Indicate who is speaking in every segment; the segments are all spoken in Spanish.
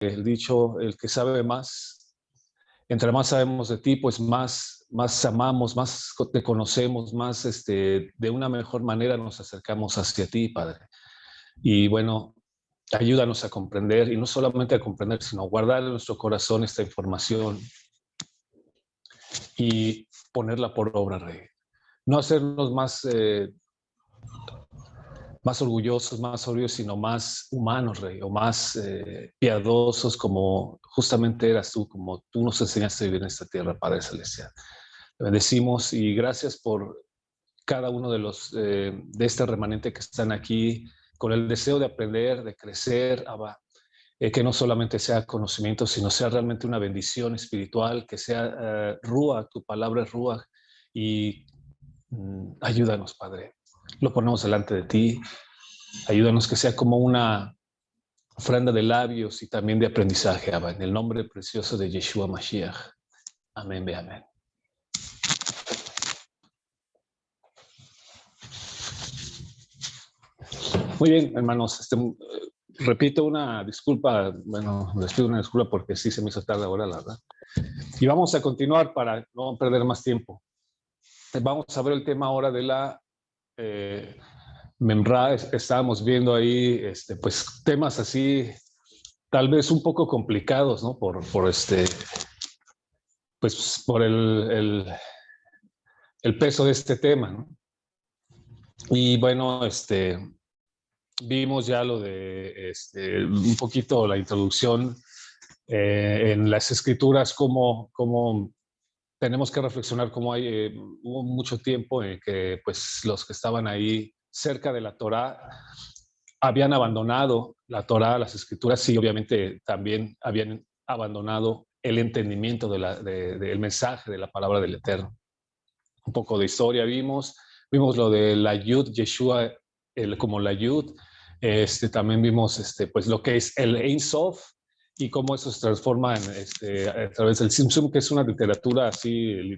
Speaker 1: el dicho, el que sabe más, entre más sabemos de ti, pues más amamos, más te conocemos, más de una mejor manera nos acercamos hacia ti, Padre. Y bueno, ayúdanos a comprender, y no solamente a comprender, sino a guardar en nuestro corazón esta información y ponerla por obra, Rey. No hacernos más orgullosos, más sobrios, sino más humanos, Rey, o más piadosos como justamente eras tú, como tú nos enseñaste a vivir en esta tierra, Padre Celestial. Te bendecimos y gracias por cada uno de este remanente que están aquí con el deseo de aprender, de crecer, Abba. Que no solamente sea conocimiento, sino sea realmente una bendición espiritual, que sea Ruach, tu palabra es Ruach, y ayúdanos, Padre. Lo ponemos delante de ti. Ayúdanos que sea como una ofrenda de labios y también de aprendizaje, Abba, en el nombre precioso de Yeshua Mashiach. Amén, ve amén. Muy bien, hermanos. Repito una disculpa, bueno, les pido una disculpa porque sí se me hizo tarde ahora, la verdad. Y vamos a continuar para no perder más tiempo. Vamos a ver el tema ahora de la Memra. Estábamos viendo ahí, pues, temas así, tal vez un poco complicados, ¿no? Pues, por el peso de este tema, ¿no? Y bueno, vimos ya lo de un poquito la introducción en las escrituras, cómo tenemos que reflexionar cómo hubo mucho tiempo en que pues los que estaban ahí cerca de la Torá habían abandonado la Torá, las escrituras, sí, obviamente también habían abandonado el entendimiento del mensaje de la palabra del Eterno. Un poco de historia vimos lo de la Yud, Yeshua como la Yud, también vimos pues lo que es el Ein Sof y cómo eso se transforma a través del Tzimtzum, que es una literatura así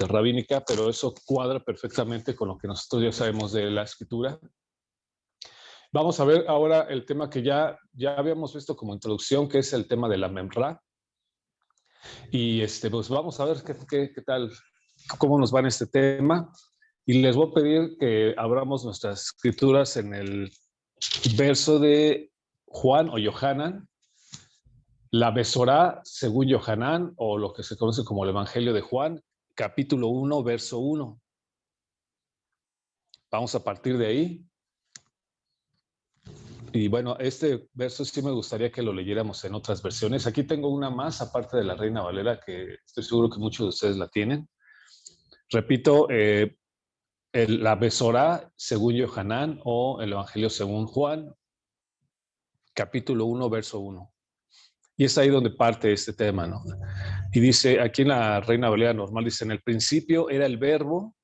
Speaker 1: rabínica, pero eso cuadra perfectamente con lo que nosotros ya sabemos de la escritura. Vamos a ver ahora el tema que ya habíamos visto como introducción, que es el tema de la Memra. Y pues vamos a ver qué tal, cómo nos va en este tema. Y les voy a pedir que abramos nuestras escrituras en el verso de Juan o Yohanan, la Besorá según Yohanan, o lo que se conoce como el Evangelio de Juan, capítulo 1, verso 1. Vamos a partir de ahí. Y bueno, este verso sí me gustaría que lo leyéramos en otras versiones. Aquí tengo una más, aparte de la Reina Valera, que estoy seguro que muchos de ustedes la tienen. Repito, la Besorá según Yohanan o el Evangelio según Juan, capítulo 1, verso 1. Y es ahí donde parte este tema, ¿no? Y dice, aquí en la Reina Valera normal, dice, en el principio era el verbo,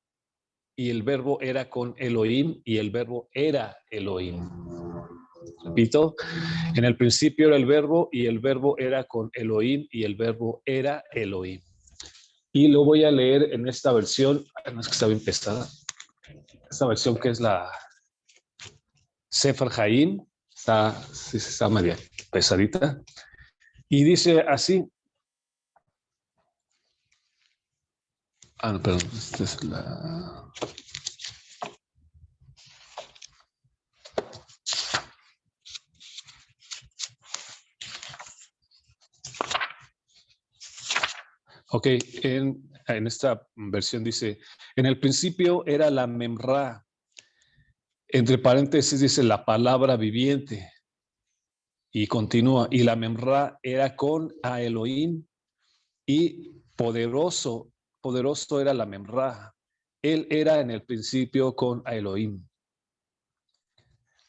Speaker 1: y el verbo era con Elohim, y el verbo era Elohim. Repito, en el principio era el verbo, y el verbo era con Elohim, y el verbo era Elohim. Y lo voy a leer en esta versión, no es que está bien pesada, esta versión que es la Sefer Haim, está media pesadita, y dice así. No, perdón, esta es la... Ok, en esta versión dice, en el principio era la Memra, entre paréntesis dice la palabra viviente, y continúa, y la Memra era con a Elohim, y poderoso era la Memra. Él era en el principio con a Elohim.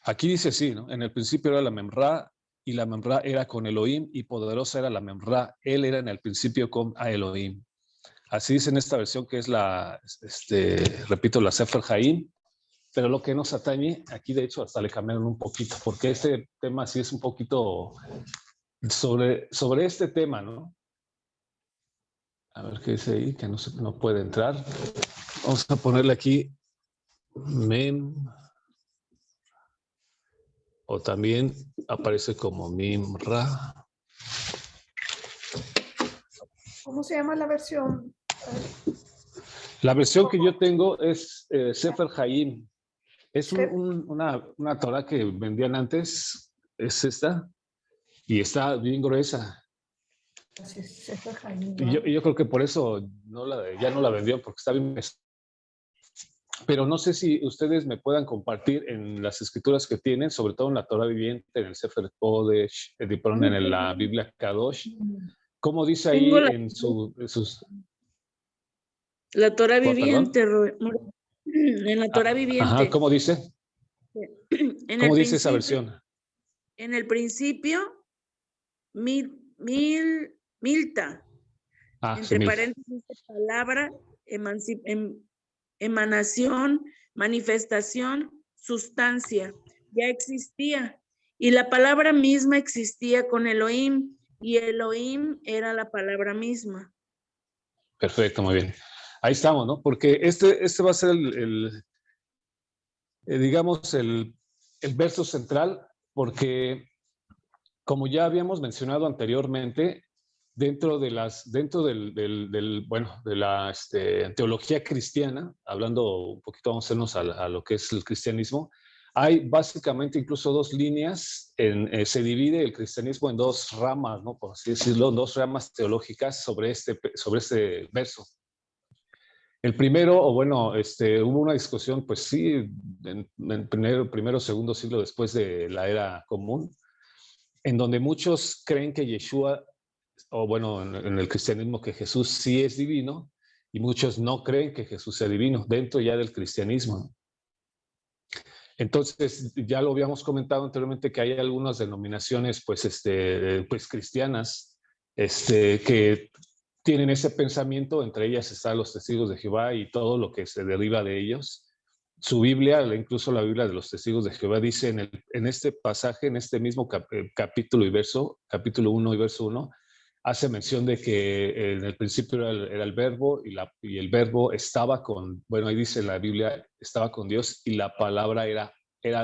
Speaker 1: Aquí dice así, ¿no? En el principio era la Memra, y la Memra era con Elohim, y poderosa era la Memra. Él era en el principio con a Elohim. Así dice en esta versión que es repito, la Sefer Haim, pero lo que nos atañe, aquí de hecho hasta le cambiaron un poquito, porque este tema sí es un poquito sobre este tema, ¿no? A ver qué dice ahí, que no puede entrar. Vamos a ponerle aquí Mem, o también aparece como Mimra.
Speaker 2: ¿Cómo se llama la versión?
Speaker 1: La versión que yo tengo es Sefer Haim. Es
Speaker 2: Sí.
Speaker 1: una Torah que vendían antes, es esta, y está bien gruesa.
Speaker 2: Así es, Sefer Haim,
Speaker 1: Y yo creo que por eso ya no la vendió, porque está bien. Pero no sé si ustedes me puedan compartir en las escrituras que tienen, sobre todo en la Torah viviente, en el Sefer Kodesh, en la Biblia Kadosh, ¿cómo dice ahí
Speaker 3: Tengo
Speaker 1: en sus...
Speaker 3: la Torah
Speaker 1: ¿Cuál, perdón?
Speaker 3: viviente, en la Torah viviente.
Speaker 1: Ajá, ¿cómo dice?
Speaker 3: En
Speaker 1: ¿Cómo
Speaker 3: el
Speaker 1: dice esa
Speaker 3: principio,
Speaker 1: versión?
Speaker 3: en el principio, milta, entre
Speaker 1: Mil.
Speaker 3: paréntesis, palabra, emanación, manifestación, sustancia, ya existía. Y la palabra misma existía con Elohim, y Elohim era la palabra misma.
Speaker 1: Perfecto, muy bien. Ahí estamos, ¿no? Porque este va a ser digamos, el verso central, porque como ya habíamos mencionado anteriormente, dentro de la teología cristiana, hablando un poquito, vamos a hacernos a lo que es el cristianismo, hay básicamente incluso dos líneas, se divide el cristianismo en dos ramas, ¿no? Por así decirlo, dos ramas teológicas sobre este verso. El primero, hubo una discusión, pues sí, en primero, segundo siglo después de la era común, en donde muchos creen que Yeshua, en el cristianismo, que Jesús sí es divino, y muchos no creen que Jesús sea divino, dentro ya del cristianismo. Entonces, ya lo habíamos comentado anteriormente, que hay algunas denominaciones, pues cristianas, que tienen ese pensamiento. Entre ellas están los testigos de Jehová y todo lo que se deriva de ellos. Su Biblia, incluso la Biblia de los testigos de Jehová, dice en este pasaje, en este mismo capítulo 1 y verso 1, hace mención de que en el principio era el verbo, y el verbo estaba ahí dice en la Biblia, estaba con Dios, y la palabra era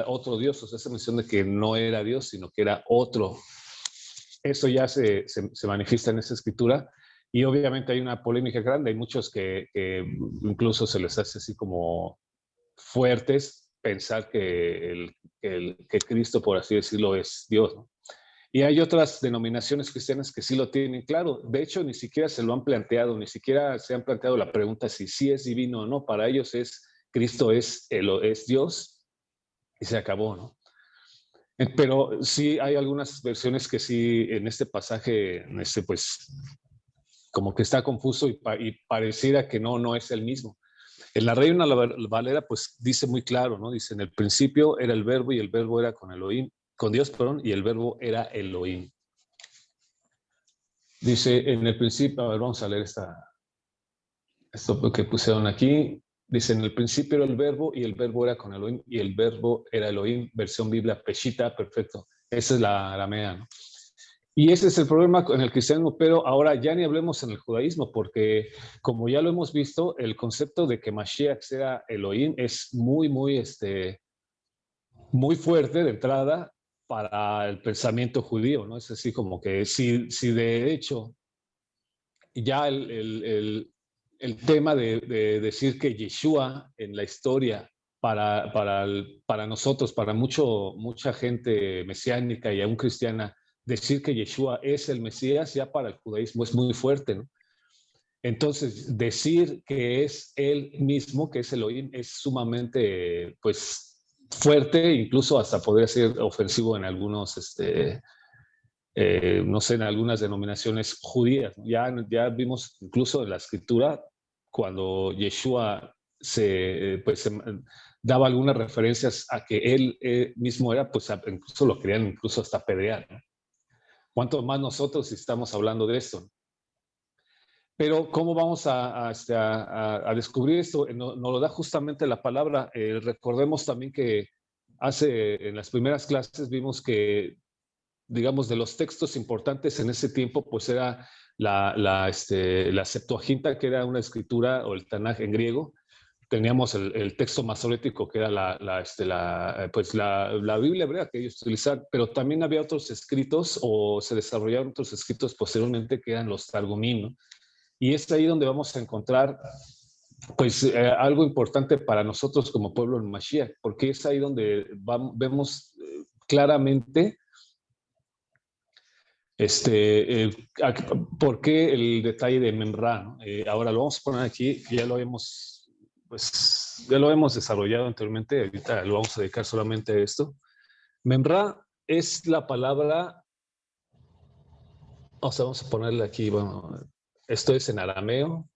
Speaker 1: otro Dios. O sea, hace mención de que no era Dios, sino que era otro. Eso ya se manifiesta en esa escritura. Y obviamente hay una polémica grande. Hay muchos que incluso se les hace así como fuertes pensar que Cristo, por así decirlo, es Dios, ¿no? Y hay otras denominaciones cristianas que sí lo tienen claro. De hecho, ni siquiera se lo han planteado, ni siquiera se han planteado la pregunta si sí es divino o no. Para ellos Cristo es Dios, y se acabó, ¿no? Pero sí hay algunas versiones que sí, en este pasaje, pues, como que está confuso, y pareciera que no es el mismo. En la Reina Valera, pues dice muy claro, ¿no? Dice: en el principio era el verbo, y el verbo era con Dios, y el verbo era Elohim. Dice en el principio, a ver, vamos a leer esto que pusieron aquí. Dice: en el principio era el verbo, y el verbo era con Elohim, y el verbo era Elohim. Versión Biblia Peshita, perfecto. Esa es la aramea, ¿no? Y ese es el problema en el cristianismo. Pero ahora ya ni hablemos en el judaísmo, porque como ya lo hemos visto, el concepto de que Mashiach sea Elohim es muy fuerte de entrada para el pensamiento judío, ¿no? Es así como que si de hecho ya el tema de decir que Yeshua en la historia, para nosotros, para mucha gente mesiánica y aún cristiana, decir que Yeshua es el Mesías, ya para el judaísmo es muy fuerte, ¿no? Entonces, decir que es él mismo, que es Elohim, es sumamente, pues, fuerte, incluso hasta podría ser ofensivo en algunos, no sé, en algunas denominaciones judías. Ya vimos incluso en la escritura, cuando Yeshua se daba algunas referencias a que él mismo era, pues incluso lo querían incluso hasta apedrear, ¿no? ¿Cuánto más nosotros si estamos hablando de esto? Pero ¿cómo vamos a descubrir esto? Nos lo da justamente la palabra. Recordemos también que en las primeras clases vimos que, digamos, de los textos importantes en ese tiempo, pues era la Septuaginta, que era una escritura, o el Tanaj en griego. Teníamos el texto masorético, que era la Biblia hebrea que ellos utilizaban, pero también había otros escritos, o se desarrollaron otros escritos posteriormente, que eran los Targumim, ¿no? Y es ahí donde vamos a encontrar pues algo importante para nosotros como pueblo en Mashiach, porque es ahí donde vemos claramente por qué el detalle de Memra, ¿no? Ahora lo vamos a poner aquí, ya lo hemos desarrollado anteriormente, ahorita lo vamos a dedicar solamente a esto. Memra es la palabra, o sea, vamos a ponerle aquí, bueno, esto es en arameo.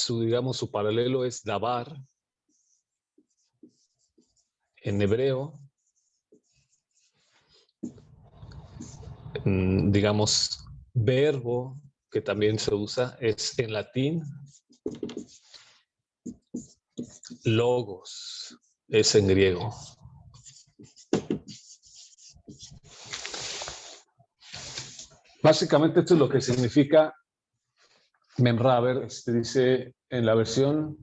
Speaker 1: Digamos, su paralelo es dabar en hebreo. Digamos, verbo que también se usa es en latín. Logos es en griego. Básicamente esto es lo que significa Memra. A ver, dice en la versión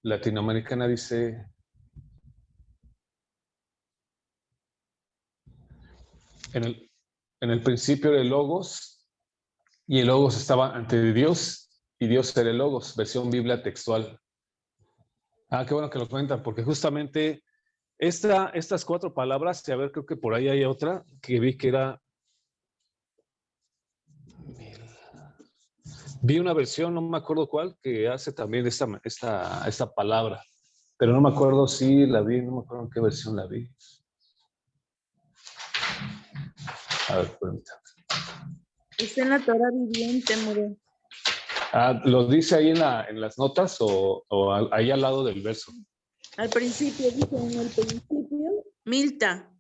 Speaker 1: latinoamericana, dice en el principio era el Logos, y el Logos estaba ante Dios, y Dios era el Logos, versión Biblia textual. Ah, qué bueno que lo cuentan, porque justamente estas 4 palabras, y a ver, creo que por ahí hay otra que vi que era. Vi una versión, no me acuerdo cuál, que hace también esta palabra, pero no me acuerdo si la vi, no me acuerdo en qué versión la vi. A ver, permítame.
Speaker 3: Está en la Torah viviente, More.
Speaker 1: ¿Lo dice ahí en las notas o ahí al lado del verso?
Speaker 3: Al principio dice, en el principio, Milta.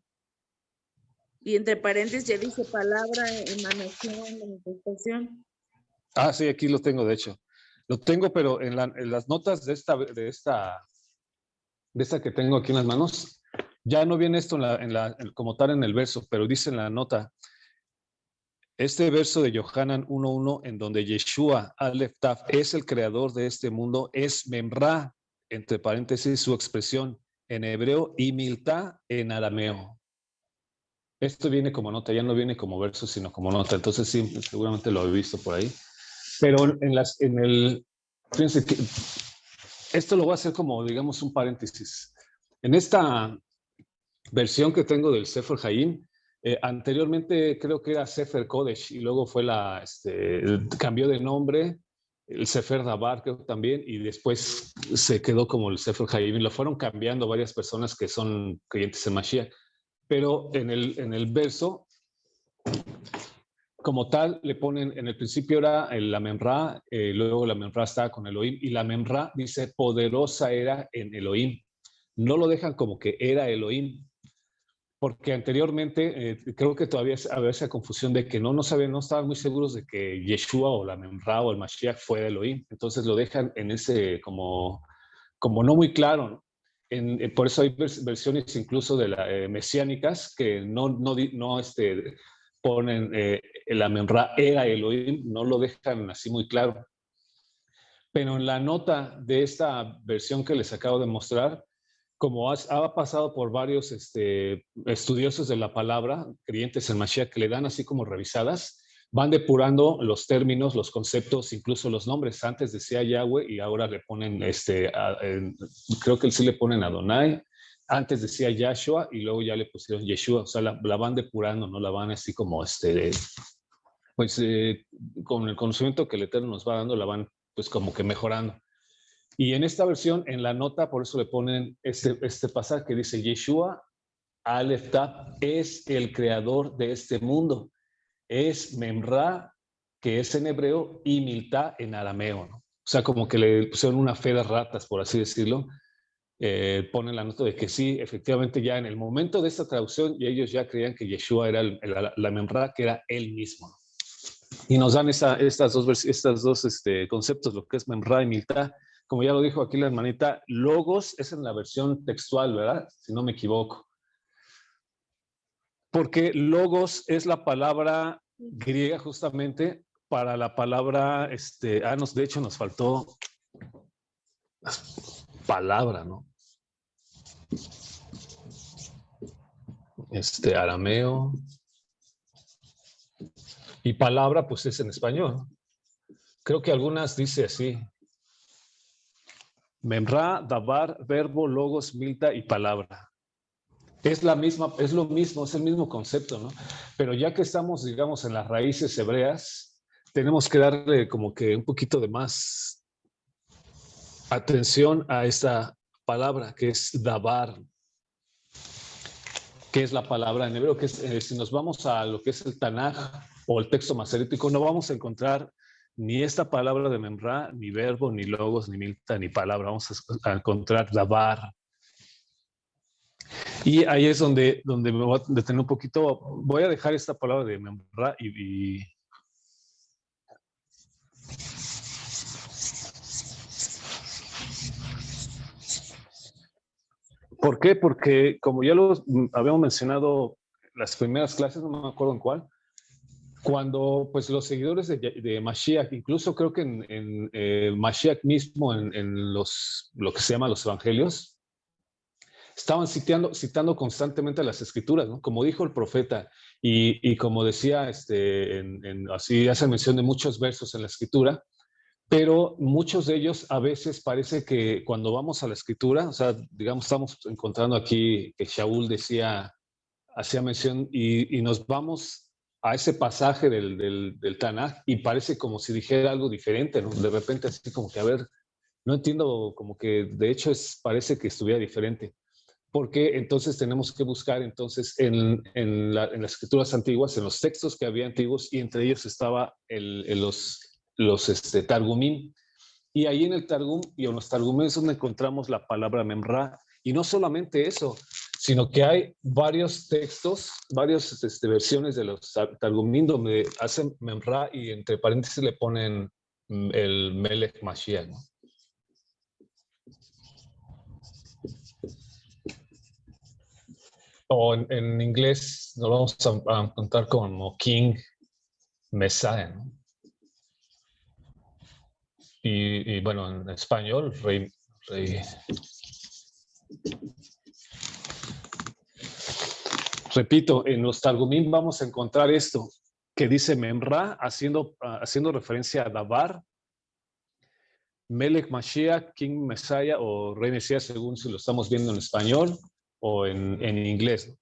Speaker 3: Y entre paréntesis ya dice palabra, emanación, manifestación.
Speaker 1: Ah, sí, aquí lo tengo, de hecho. Lo tengo, pero en las notas de esta que tengo aquí en las manos, ya no viene esto como tal en el verso, pero dice en la nota, este verso de Yohanan 1:1, en donde Yeshua Aleph Taf es el creador de este mundo, es Memra, entre paréntesis, su expresión en hebreo, y Milta en arameo. Esto viene como nota, ya no viene como verso, sino como nota. Entonces sí, seguramente lo he visto por ahí. Pero fíjense que esto lo voy a hacer como, digamos, un paréntesis. En esta versión que tengo del Sefer Hayim, anteriormente creo que era Sefer Kodesh y luego fue cambió de nombre, el Sefer Dabar creo también, y después se quedó como el Sefer Hayim y lo fueron cambiando varias personas que son creyentes en Mashiach. Pero en el verso, como tal, le ponen, en el principio era la Memra, luego la Memra estaba con Elohim, y la Memra dice, poderosa era en Elohim. No lo dejan como que era Elohim, porque anteriormente creo que todavía había esa confusión de que no estaban muy seguros de que Yeshua o la Memra o el Mashiach fuera Elohim. Entonces lo dejan en ese como no muy claro, ¿no? Por eso hay versiones incluso de mesiánicas que no ponen la Memra era Elohim, no lo dejan así muy claro. Pero en la nota de esta versión que les acabo de mostrar, como ha pasado por varios estudiosos de la palabra, creyentes en Mashiach, que le dan así como revisadas, van depurando los términos, los conceptos, incluso los nombres. Antes decía Yahweh y ahora le ponen, creo que sí le ponen Adonai. Antes decía Yahshua y luego ya le pusieron Yeshua. O sea, la van depurando, no la van así como, pues con el conocimiento que el Eterno nos va dando, la van pues como que mejorando. Y en esta versión, en la nota, por eso le ponen este pasaje que dice, Yeshua Aleph Taf es el creador de este mundo. Es Memra, que es en hebreo, y Milta en arameo, ¿no? O sea, como que le pusieron una fe de ratas, por así decirlo. Ponen la nota de que sí, efectivamente ya en el momento de esta traducción, y ellos ya creían que Yeshua era la Memra, que era él mismo, ¿no? Y nos dan estos dos conceptos, lo que es Memra y Milta. Como ya lo dijo aquí la hermanita, logos es en la versión textual, ¿verdad? Si no me equivoco. Porque logos es la palabra griega justamente para la palabra, de hecho nos faltó palabra, ¿no? Arameo. Y palabra, pues es en español. Creo que algunas dice así. Memra, dabar, verbo, logos, milta y palabra. Es la misma, es lo mismo, es el mismo concepto, ¿no? Pero ya que estamos, digamos, en las raíces hebreas, tenemos que darle como que un poquito de más atención a esta palabra que es dabar, que es la palabra en hebreo, que es, si nos vamos a lo que es el Tanaj o el texto masorético, no vamos a encontrar ni esta palabra de memra, ni verbo, ni logos, ni milta, ni palabra. Vamos a encontrar dabar. Y ahí es donde me voy a detener un poquito. Voy a dejar esta palabra de memra y ¿por qué? Porque como ya lo habíamos mencionado las primeras clases, no me acuerdo en cuál, cuando pues los seguidores de Mashiach, incluso creo que en Mashiach mismo, en lo que se llama los evangelios, estaban citando constantemente las escrituras, ¿no? Como dijo el profeta y como decía, así hace mención de muchos versos en la escritura, pero muchos de ellos a veces parece que cuando vamos a la escritura, o sea, digamos, estamos encontrando aquí que Shaul hacía mención y nos vamos a ese pasaje del Tanaj y parece como si dijera algo diferente, ¿no? De repente así como que, a ver, no entiendo, como que de hecho parece que estuviera diferente. Porque entonces tenemos que buscar entonces en las escrituras antiguas, en los textos que había antiguos, y entre ellos estaba los Targumim. Y ahí en el Targum y en los Targumim es donde encontramos la palabra memra. Y no solamente eso, sino que hay varios textos, varias versiones de los Targumim donde hacen memra y entre paréntesis le ponen el Melech Mashiach, ¿no? O en inglés nos vamos a encontrar como King Messiah, ¿no? Y bueno, en español, rey. Repito, en los Targumim vamos a encontrar esto, que dice Memra, haciendo referencia a Dabar, Melech Mashiach, King Messiah o Rey Mesías, según si lo estamos viendo en español o en inglés.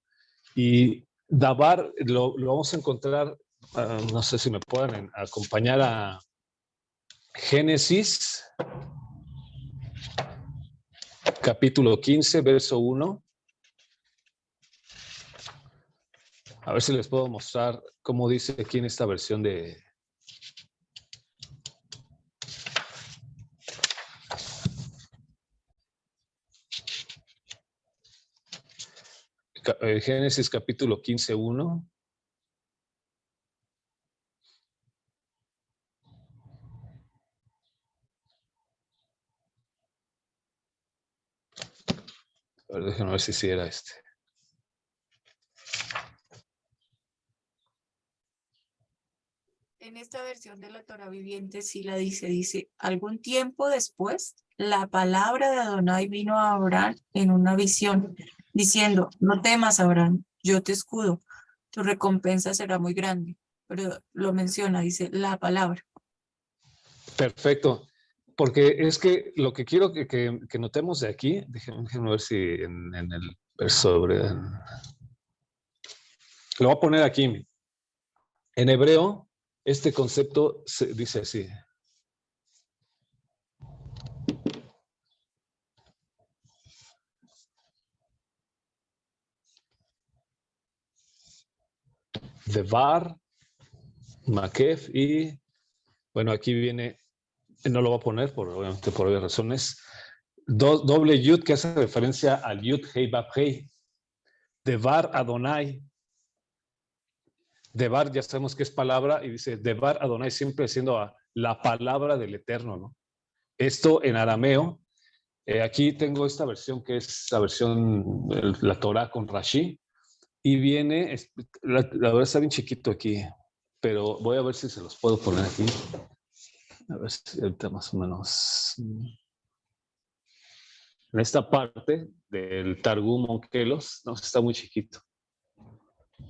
Speaker 1: Y Dabar lo vamos a encontrar, no sé si me pueden acompañar a Génesis, capítulo 15, verso 1. A ver si les puedo mostrar cómo dice aquí en esta versión de... Génesis capítulo 15, 1. A ver, déjenme ver si era este.
Speaker 4: En esta versión de la Torá viviente sí la dice, algún tiempo después, la palabra de Adonai vino a Abraham en una visión, diciendo, no temas, Abraham, yo te escudo, tu recompensa será muy grande. Pero lo menciona, dice, la palabra.
Speaker 1: Perfecto. Porque es que lo que quiero que notemos de aquí, déjenme ver si en el verso lo voy a poner aquí. En hebreo, este concepto se dice así. Devar, Makef y, bueno, aquí viene, no lo voy a poner obviamente por obvias razones, doble Yud que hace referencia al Yud Hei Bab Hei. Devar Adonai. Devar ya sabemos que es palabra y dice Devar Adonai siempre siendo la palabra del Eterno, ¿no? Esto en arameo. Aquí tengo esta versión que es la versión, la Torah con Rashi, y viene, la verdad está bien chiquito aquí, pero voy a ver si se los puedo poner aquí. A ver si ahorita más o menos. En esta parte del Targum Onkelos, no, está muy chiquito.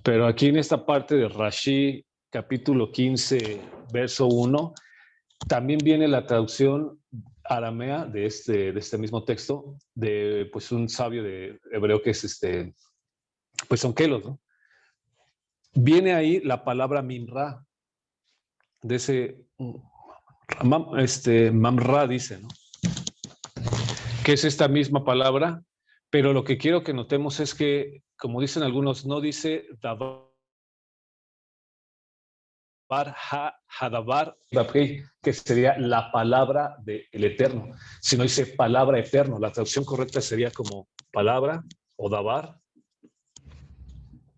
Speaker 1: Pero aquí en esta parte de Rashi capítulo 15, verso 1, también viene la traducción aramea de este mismo texto, de pues un sabio de hebreo que es pues son Kelos, ¿no? Viene ahí la palabra Mimra, de ese Mamra dice, ¿no? Que es esta misma palabra, pero lo que quiero que notemos es que, como dicen algunos, no dice Dabar, Hadabar, que sería la palabra del Eterno, sino dice palabra eterno. La traducción correcta sería como palabra o Dabar.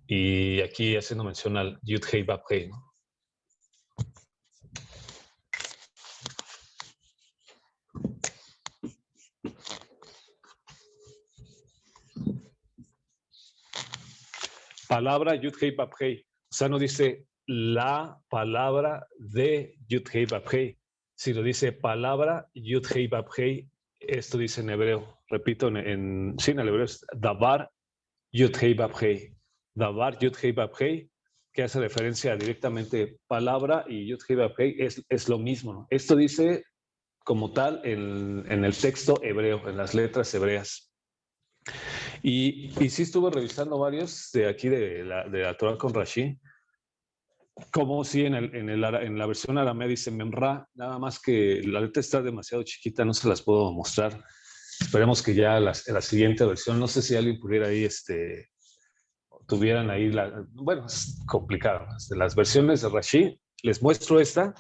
Speaker 1: Y aquí haciendo mención al Yud Hei Bab Hei, ¿no? Palabra Yud Hei Bab Hei. O sea, no dice la palabra de Yud Hei Bab Hei, sino dice palabra Yud Hei Bab Hei. Esto dice en hebreo. Repito, en hebreo es Dabar Yud Hei Bab Hei. Dabar Yud Hei Bab Hei, que hace referencia directamente palabra y Yud Hei Bab Hei es lo mismo, ¿no? Esto dice como tal en el texto hebreo, en las letras hebreas. Y sí estuve revisando varios de aquí de la Torah con Rashi, como si en la versión aramea dice Memra, nada más que la letra está demasiado chiquita, no se las puedo mostrar. Esperemos que ya la siguiente versión, no sé si alguien pudiera ahí, tuvieran ahí, bueno, es complicado. Las versiones de Rashi, les muestro esta.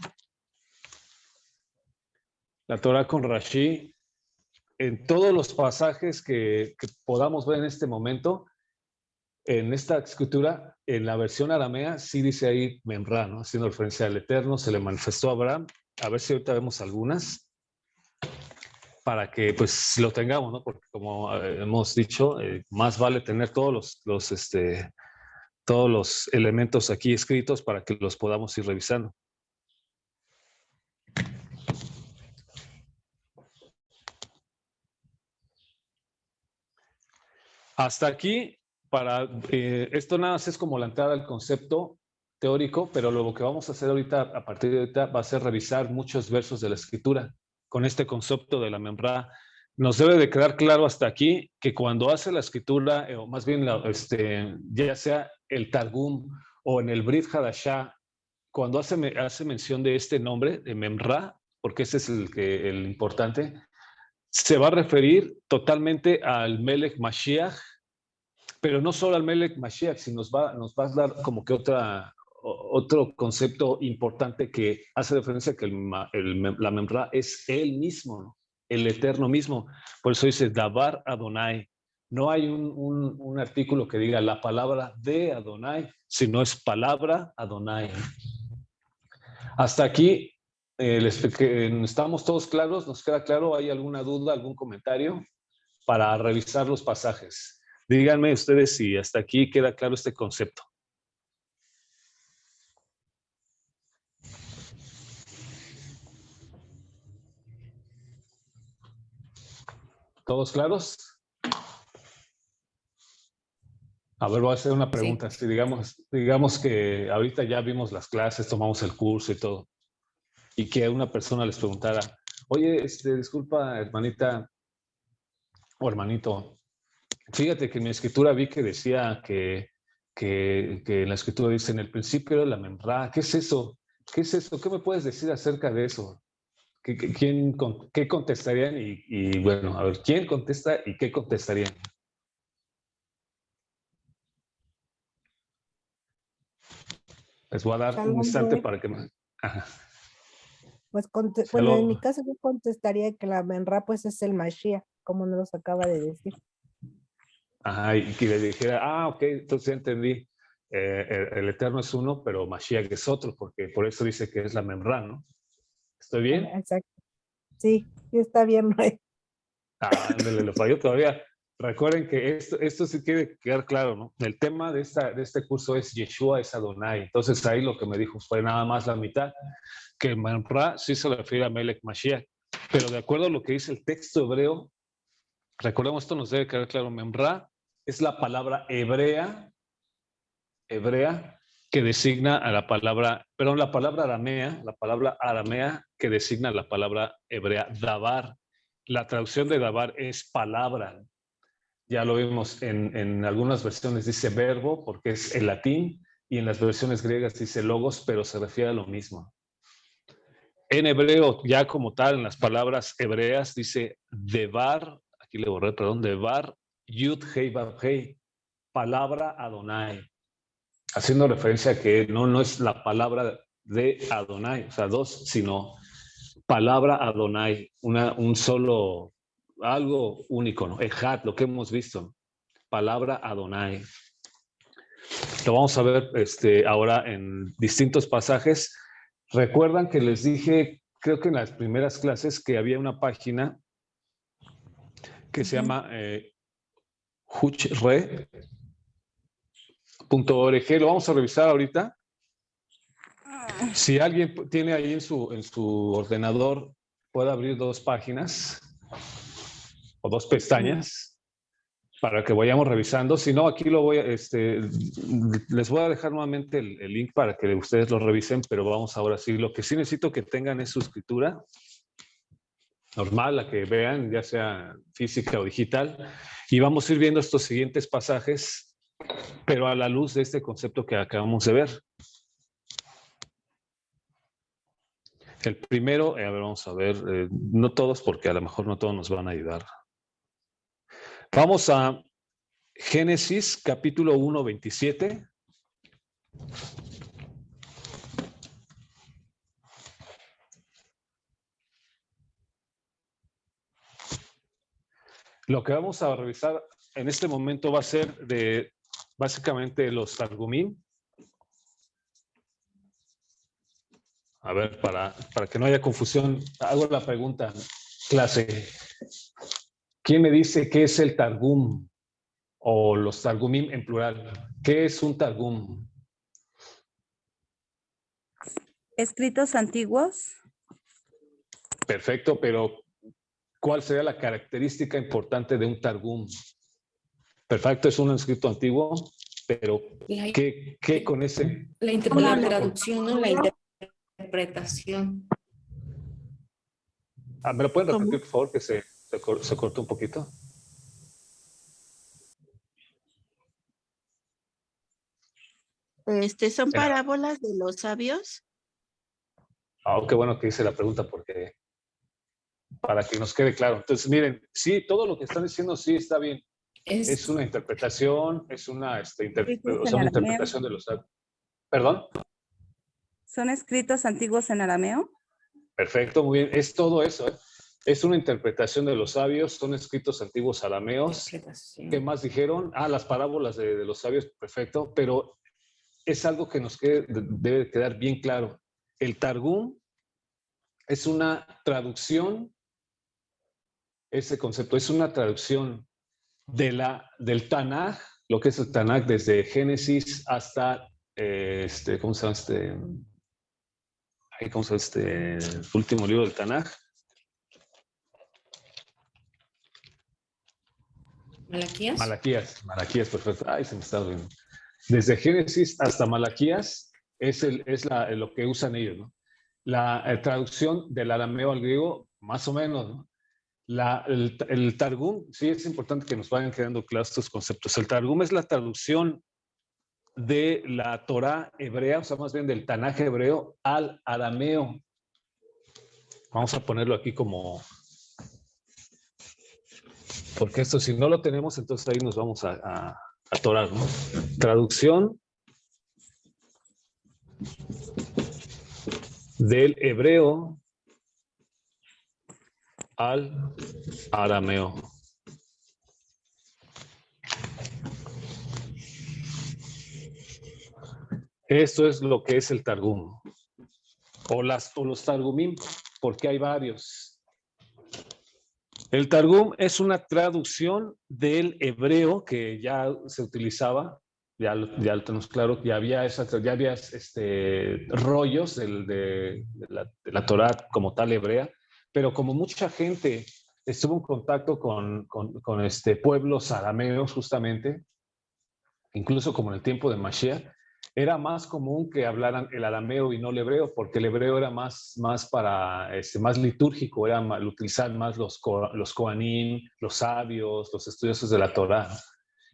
Speaker 1: La Torah con Rashi, en todos los pasajes que podamos ver en este momento, en esta escritura, en la versión aramea, sí dice ahí Memra, ¿no? Haciendo referencia al Eterno, se le manifestó a Abraham. A ver si ahorita vemos algunas, para que pues lo tengamos, ¿no? Porque como hemos dicho, más vale tener todos los elementos aquí escritos para que los podamos ir revisando. Hasta aquí, esto nada más es como la entrada al concepto teórico, pero lo que vamos a hacer ahorita, a partir de ahorita, va a ser revisar muchos versos de la escritura con este concepto de la memra. Nos debe de quedar claro hasta aquí que cuando hace la escritura, o más bien ya sea el Targum o en el Brit Hadashah, cuando hace mención de este nombre, de memra, porque ese es el importante, se va a referir totalmente al Melech Mashiach, pero no solo al Melech Mashiach, sino nos va a dar como que otro concepto importante que hace referencia a que la Memra es él mismo, ¿no? El Eterno mismo. Por eso dice Dabar Adonai. No hay un artículo que diga la palabra de Adonai, sino es palabra Adonai. Hasta aquí estamos todos claros, nos queda claro. ¿Hay alguna duda, algún comentario para revisar los pasajes? Díganme ustedes si hasta aquí queda claro este concepto. ¿Todos claros? A ver, voy a hacer una pregunta. Sí. Si digamos que ahorita ya vimos las clases, tomamos el curso y todo, y que una persona les preguntara, oye, disculpa, hermanita o hermanito, fíjate que en mi escritura vi que decía que en la escritura dice en el principio era la memra. ¿Qué es eso? ¿Qué es eso? ¿Qué me puedes decir acerca de eso? ¿Qué contestarían? Y bueno, a ver, ¿quién contesta y qué contestarían? Les voy a dar un instante para que me... Ajá.
Speaker 2: Pues, bueno, en mi caso yo contestaría que la Memra pues es el Mashiach, como nos los acaba de decir.
Speaker 1: Ajá, y que le dijera, ok, entonces ya entendí. El Eterno es uno, pero Mashiach es otro, porque por eso dice que es la Memra, ¿no? ¿Estoy bien?
Speaker 2: Exacto. Sí, está bien, Ray.
Speaker 1: Ándale, lo falló todavía. Recuerden que esto sí quiere quedar claro, ¿no? El tema de este curso es Yeshua es Adonai. Entonces ahí lo que me dijo fue nada más la mitad, que Memra sí se refiere a Melech Mashiach. Pero de acuerdo a lo que dice el texto hebreo, recordemos, esto nos debe quedar claro, Memra es la palabra hebrea que designa a la palabra, perdón, la palabra aramea que designa la palabra hebrea, dabar. La traducción de dabar es palabra. Ya lo vimos en algunas versiones dice verbo porque es el latín y en las versiones griegas dice logos, pero se refiere a lo mismo. En hebreo, ya como tal, en las palabras hebreas dice devar, aquí le borré, perdón, devar yud hei vav hei, palabra Adonai, haciendo referencia a que no es la palabra de Adonai, o sea, dos, sino palabra Adonai, un solo, algo único, ¿no? Ejat, lo que hemos visto, palabra Adonai. Lo vamos a ver ahora en distintos pasajes. Recuerdan que les dije, creo que en las primeras clases, que había una página que se llama huchre.org. Lo vamos a revisar ahorita. Si alguien tiene ahí en su ordenador, puede abrir dos páginas o dos pestañas para que vayamos revisando. Si no, aquí lo voy a, les voy a dejar nuevamente el link para que ustedes lo revisen, pero vamos ahora sí. Lo que sí necesito que tengan es su escritura normal, la que vean, ya sea física o digital, y vamos a ir viendo estos siguientes pasajes, pero a la luz de este concepto que acabamos de ver. El primero, a ver, vamos a ver, no todos, porque a lo mejor no todos nos van a ayudar. Vamos a Génesis, capítulo 1, 27. Lo que vamos a revisar en este momento va a ser de, básicamente, los Targumim. A ver, para que no haya confusión, hago la pregunta, clase. ¿Quién me dice qué es el Targum? O los Targumim en plural. ¿Qué es un Targum?
Speaker 5: Escritos antiguos.
Speaker 1: Perfecto, pero ¿cuál sería la característica importante de un Targum? Perfecto, es un escrito antiguo, pero ¿qué con ese?
Speaker 6: La traducción, ¿no? La interpretación.
Speaker 1: ¿Me lo pueden repetir, por favor, que se cortó un poquito?
Speaker 6: ¿Son parábolas de los sabios?
Speaker 1: Qué bueno que hice la pregunta porque para que nos quede claro. Entonces, miren, sí, todo lo que están diciendo sí está bien. Es una interpretación, es una interpretación de los sabios. ¿Perdón?
Speaker 5: ¿Son escritos antiguos en arameo?
Speaker 1: Perfecto, muy bien. Es todo eso, ¿eh? Es una interpretación de los sabios, son escritos antiguos arameos. ¿Qué más dijeron? Las parábolas de los sabios, perfecto, pero es algo que nos debe quedar bien claro. El Targum es una traducción, ese concepto es una traducción del Tanaj, lo que es el Tanaj desde Génesis hasta, ¿cómo se llama ¿cómo se llama el último libro del Tanaj? Malaquías, perfecto. Ay, se me está olvidando. Desde Génesis hasta Malaquías es lo que usan ellos, ¿no? La traducción del arameo al griego, más o menos, ¿no? El Targum, sí es importante que nos vayan quedando claros estos conceptos. El Targum es la traducción de la Torá hebrea, o sea, más bien del Tanaj hebreo al arameo. Vamos a ponerlo aquí como... Porque esto, si no lo tenemos, entonces ahí nos vamos a atorar, ¿no? Traducción del hebreo al arameo. Esto es lo que es el Targum. O los Targumim, porque hay varios. El Targum es una traducción del hebreo que ya se utilizaba, ya lo tenemos claro, ya había rollos de la Torá como tal hebrea, pero como mucha gente estuvo en contacto con pueblos arameos justamente, incluso como en el tiempo de Mashiach, Era más común que hablaran el arameo y no el hebreo, porque el hebreo era más más litúrgico, lo utilizaban más los Kohanim, los sabios, los estudiosos de la Torá.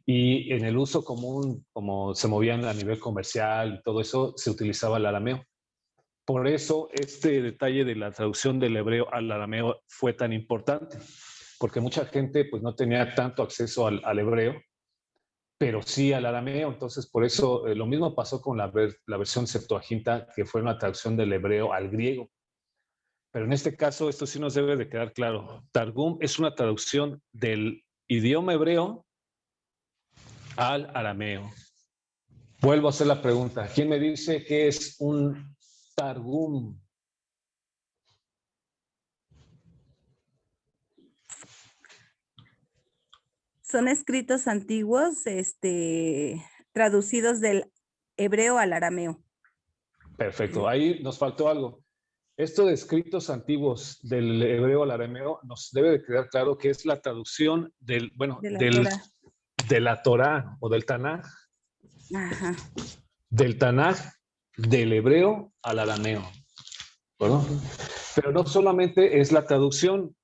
Speaker 1: Y en el uso común, como se movían a nivel comercial y todo eso, se utilizaba el arameo. Por eso este detalle de la traducción del hebreo al arameo fue tan importante, porque mucha gente pues no tenía tanto acceso al hebreo, pero sí al arameo. Entonces, por eso lo mismo pasó con la versión Septuaginta, que fue una traducción del hebreo al griego. Pero en este caso, esto sí nos debe de quedar claro. Targum es una traducción del idioma hebreo al arameo. Vuelvo a hacer la pregunta. ¿Quién me dice qué es un Targum?
Speaker 5: Son escritos antiguos, traducidos del hebreo al arameo.
Speaker 1: Perfecto. Ahí nos faltó algo. Esto de escritos antiguos del hebreo al arameo nos debe de quedar claro que es la traducción de la Torá o del Tanaj.
Speaker 5: Ajá.
Speaker 1: Del Tanaj, del hebreo al arameo. ¿Bueno? Pero no solamente es la traducción,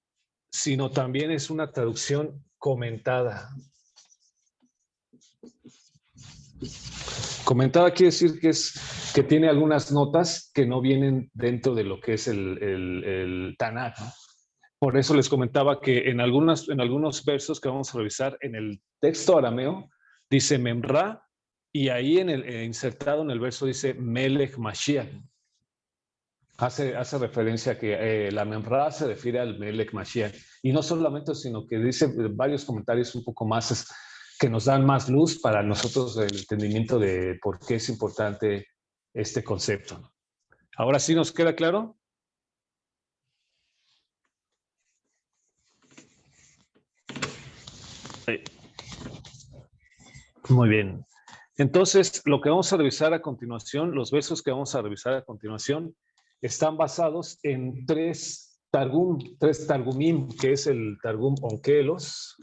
Speaker 1: sino también es una traducción comentada. Comentada quiere decir que tiene algunas notas que no vienen dentro de lo que es el Tanaj, ¿no? Por eso les comentaba que en algunos versos que vamos a revisar en el texto arameo, dice Memra, y ahí insertado en el verso dice Melech Mashiach. Hace referencia a que la Memra se refiere al Melech Mashiach. Y no solamente, sino que dice varios comentarios un poco más que nos dan más luz para nosotros el entendimiento de por qué es importante este concepto. ¿Ahora sí nos queda claro? Sí. Muy bien. Entonces, lo que vamos a revisar a continuación, los versos que vamos a revisar a continuación, están basados en tres Targumim, que es el Targum Onkelos,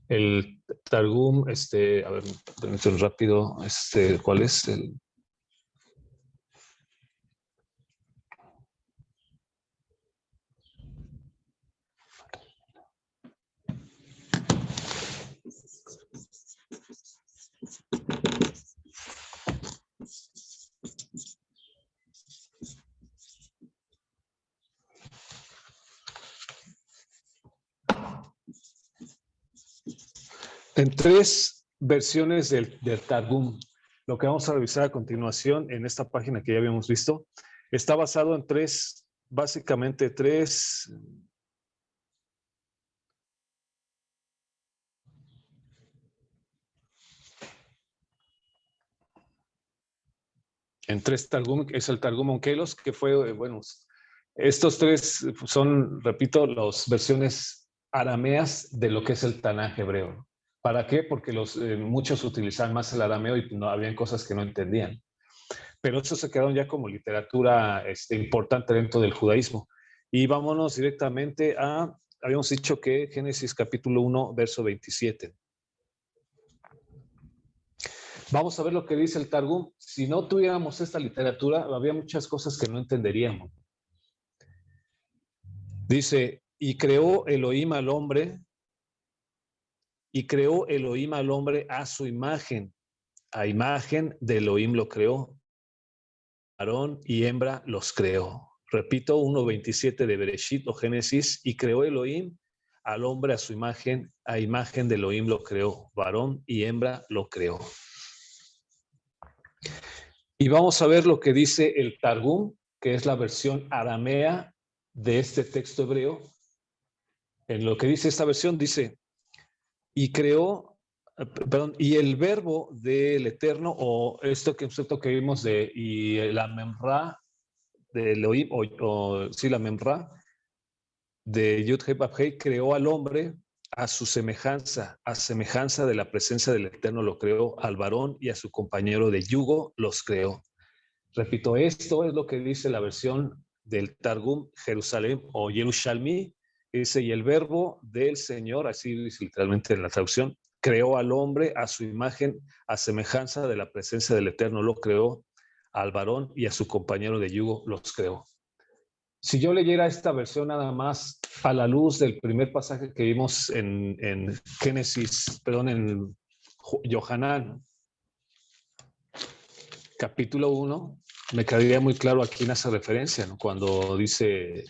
Speaker 1: el Targum, a ver, rápido, ¿cuál es? En tres versiones del Targum. Lo que vamos a revisar a continuación en esta página que ya habíamos visto, está basado en básicamente tres Targum. Es el Targum Onkelos, que fue, bueno, estos tres son, repito, las versiones arameas de lo que es el Tanaj hebreo. ¿Para qué? Porque muchos utilizaban más el arameo y no habían cosas que no entendían. Pero eso se quedaron ya como literatura importante dentro del judaísmo. Y vámonos directamente habíamos dicho que Génesis capítulo 1, verso 27. Vamos a ver lo que dice el Targum. Si no tuviéramos esta literatura, había muchas cosas que no entenderíamos. Dice, y creó Elohim al hombre a su imagen. A imagen de Elohim lo creó. Varón y hembra los creó. Repito, 1.27 de Bereshit o Génesis, y creó Elohim al hombre a su imagen, a imagen de Elohim lo creó. Varón y hembra lo creó. Y vamos a ver lo que dice el Targum, que es la versión aramea de este texto hebreo. En lo que dice esta versión, dice, y el verbo del Eterno, o esto concepto que vimos y la memra de Elohim, la memra de Yud-Heh Vav-Heh, creó al hombre a su semejanza, de la presencia del Eterno lo creó, al varón y a su compañero de yugo los creó. Repito, esto es lo que dice la versión del Targum Jerusalén o Yerushalmi. Dice, y el verbo del Señor, así dice literalmente en la traducción, creó al hombre a su imagen, a semejanza de la presencia del Eterno lo creó, al varón y a su compañero de yugo los creó. Si yo leyera esta versión nada más a la luz del primer pasaje que vimos en Génesis, perdón, en Yohanan, capítulo 1, me quedaría muy claro a quién hace referencia, ¿no? Cuando dice...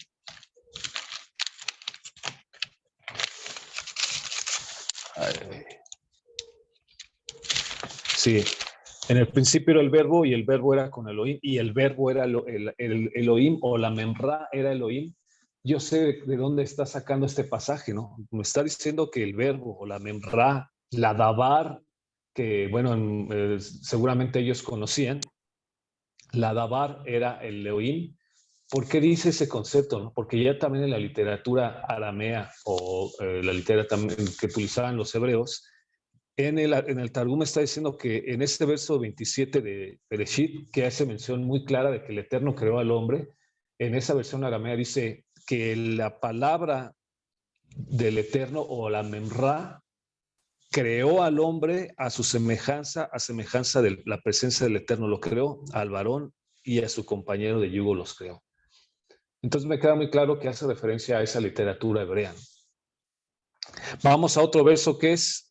Speaker 1: Sí, en el principio era el verbo y el verbo era con Elohim y el verbo era el Elohim o la memra era Elohim. Yo sé de dónde está sacando este pasaje, ¿no? Me está diciendo que el verbo o la memra, la dabar, que bueno, seguramente ellos conocían, la dabar era el Elohim. ¿Por qué dice ese concepto? ¿No? Porque ya también en la literatura aramea o la literatura que utilizaban los hebreos, en el Targum está diciendo que en este verso 27 de Bereshit, que hace mención muy clara de que el Eterno creó al hombre, en esa versión aramea dice que la palabra del Eterno o la memra creó al hombre a su semejanza, a semejanza de la presencia del Eterno lo creó, al varón y a su compañero de yugo los creó. Entonces me queda muy claro que hace referencia a esa literatura hebrea. Vamos a otro verso que es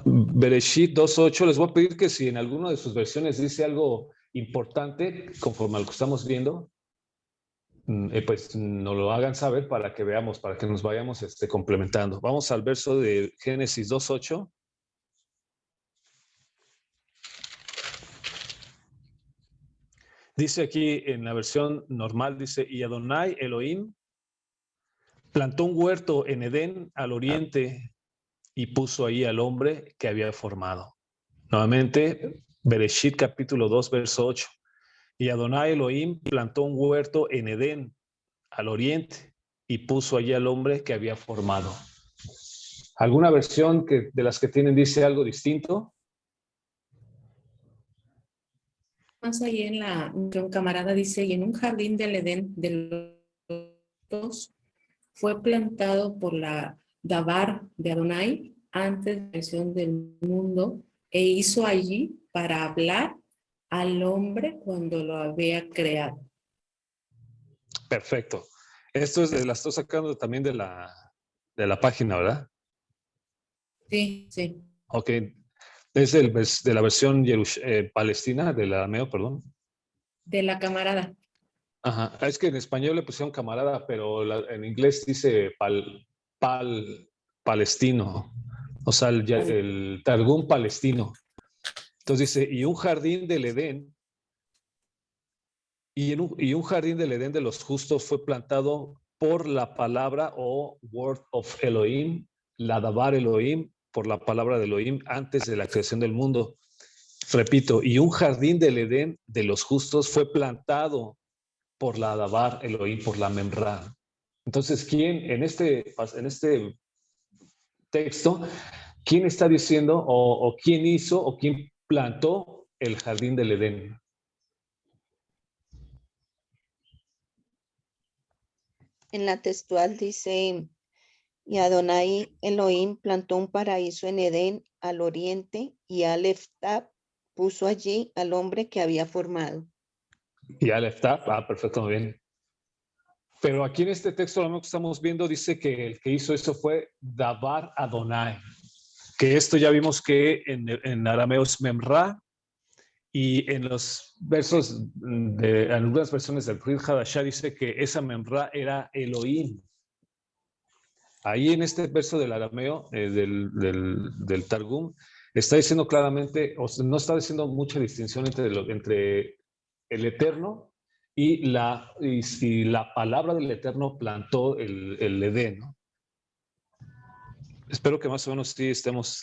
Speaker 1: Bereshit 2.8. Les voy a pedir que si en alguna de sus versiones dice algo importante, conforme a lo que estamos viendo, pues nos lo hagan saber para que veamos, para que nos vayamos complementando. Vamos al verso de Génesis 2.8. Dice aquí en la versión normal, dice, y Adonai Elohim plantó un huerto en Edén al oriente y puso ahí al hombre que había formado. Nuevamente, Bereshit capítulo 2, verso 8. Y Adonai Elohim plantó un huerto en Edén al oriente y puso allí al hombre que había formado. ¿Alguna versión de las que tienen dice algo distinto?
Speaker 6: Más ahí que un camarada dice, y en un jardín del Edén de los fue plantado por la Dabar de Adonai antes de la creación del mundo e hizo allí para hablar al hombre cuando lo había creado.
Speaker 1: Perfecto. Esto la estoy sacando también de la página, ¿verdad?
Speaker 6: Sí, sí.
Speaker 1: Ok. Es de la versión palestina, del arameo, perdón.
Speaker 6: De la camarada.
Speaker 1: Ajá. Es que en español le pusieron camarada, pero en inglés dice palestino. O sea, el Targum palestino. Entonces dice, y un jardín del Edén, y un jardín del Edén de los justos fue plantado por la palabra o word of Elohim, la dabar Elohim, por la palabra de Elohim antes de la creación del mundo. Repito, y un jardín del Edén de los justos fue plantado por la dabar Elohim, por la memra. Entonces, ¿quién en este texto, quién está diciendo o quién hizo o quién plantó el jardín del Edén?
Speaker 7: En la textual dice, y Adonai Elohim plantó un paraíso en Edén al oriente y Aleph Tab puso allí al hombre que había formado.
Speaker 1: Y Aleph Tab, perfecto, muy bien. Pero aquí en este texto lo que estamos viendo dice que el que hizo eso fue Dabar Adonai, que esto ya vimos que en arameo es Memra, y en los versos de algunas versiones del Brit Hadashah dice que esa Memra era Elohim. Ahí en este verso del arameo, del Targum, está diciendo claramente, o sea, no está diciendo mucha distinción entre el Eterno y la palabra del Eterno plantó el Edén, ¿no? Espero que más o menos sí estemos